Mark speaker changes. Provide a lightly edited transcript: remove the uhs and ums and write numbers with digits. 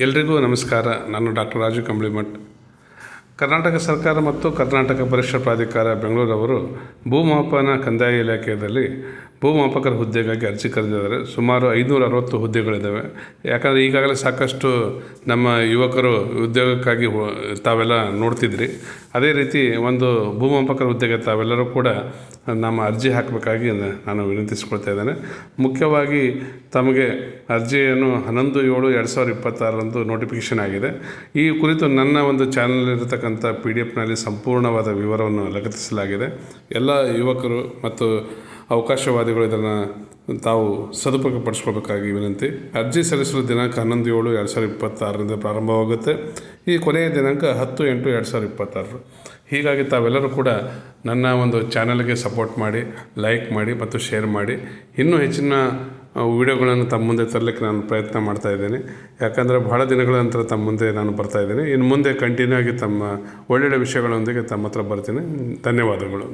Speaker 1: ಎಲ್ರಿಗೂ ನಮಸ್ಕಾರ. ನಾನು ಡಾಕ್ಟರ್ ರಾಜು ಕಂಬ್ಳಿಮಠ್. ಕರ್ನಾಟಕ ಸರ್ಕಾರ ಮತ್ತು ಕರ್ನಾಟಕ ಪರೀಕ್ಷಾ ಪ್ರಾಧಿಕಾರ ಬೆಂಗಳೂರವರು ಭೂಮಾಪನ ಕಂದಾಯ ಇಲಾಖೆಯಲ್ಲಿ ಭೂಮಾಪಕರ ಹುದ್ದೆಗಾಗಿ ಅರ್ಜಿ ಕರೆದಿದ್ದಾರೆ. ಸುಮಾರು 560 ಹುದ್ದೆಗಳಿದ್ದಾವೆ. ಯಾಕಂದರೆ ಈಗಾಗಲೇ ಸಾಕಷ್ಟು ನಮ್ಮ ಯುವಕರು ಉದ್ಯೋಗಕ್ಕಾಗಿ ತಾವೆಲ್ಲ ನೋಡ್ತಿದ್ರಿ. ಅದೇ ರೀತಿ ಒಂದು ಭೂಮಾಪಕರ ಹುದ್ದೆಗೆ ತಾವೆಲ್ಲರೂ ಕೂಡ ನಮ್ಮ ಅರ್ಜಿ ಹಾಕಬೇಕಾಗಿ ನಾನು ವಿನಂತಿಸ್ಕೊಳ್ತಾ ಇದ್ದೇನೆ. ಮುಖ್ಯವಾಗಿ ತಮಗೆ ಅರ್ಜಿಯನ್ನು 11/7/2026 ನೋಟಿಫಿಕೇಷನ್ ಆಗಿದೆ. ಈ ಕುರಿತು ನನ್ನ ಒಂದು ಚಾನಲ್ ಇರತಕ್ಕಂಥ PDF ಸಂಪೂರ್ಣವಾದ ವಿವರವನ್ನು ಲಗತ್ತಿಸಲಾಗಿದೆ. ಎಲ್ಲ ಯುವಕರು ಮತ್ತು ಅವಕಾಶವಾದಿಗಳು ಇದನ್ನು ತಾವು ಸದುಪಯೋಗಪಡಿಸ್ಕೋಬೇಕಾಗಿ ವಿನಂತಿ. ಅರ್ಜಿ ಸಲ್ಲಿಸಲು ದಿನಾಂಕ 11/7/2026 ಪ್ರಾರಂಭವಾಗುತ್ತೆ. ಈ ಕೊನೆಯ ದಿನಾಂಕ 10/8/2026. ಹೀಗಾಗಿ ತಾವೆಲ್ಲರೂ ಕೂಡ ನನ್ನ ಒಂದು ಚಾನಲ್ಗೆ ಸಪೋರ್ಟ್ ಮಾಡಿ, ಲೈಕ್ ಮಾಡಿ ಮತ್ತು ಶೇರ್ ಮಾಡಿ. ಇನ್ನೂ ಹೆಚ್ಚಿನ ವಿಡಿಯೋಗಳನ್ನು ತಮ್ಮ ಮುಂದೆ ತರಲಿಕ್ಕೆ ನಾನು ಪ್ರಯತ್ನ ಮಾಡ್ತಾ ಇದ್ದೀನಿ. ಯಾಕಂದರೆ ಬಹಳ ದಿನಗಳ ನಂತರ ತಮ್ಮ ಮುಂದೆ ನಾನು ಬರ್ತಾ ಇದ್ದೀನಿ. ಇನ್ನು ಮುಂದೆ ಕಂಟಿನ್ಯೂ ಆಗಿ ತಮ್ಮ ಒಳ್ಳೊಳ್ಳೆ ವಿಷಯಗಳೊಂದಿಗೆ ತಮ್ಮ ಹತ್ರ ಬರ್ತೀನಿ. ಧನ್ಯವಾದಗಳು.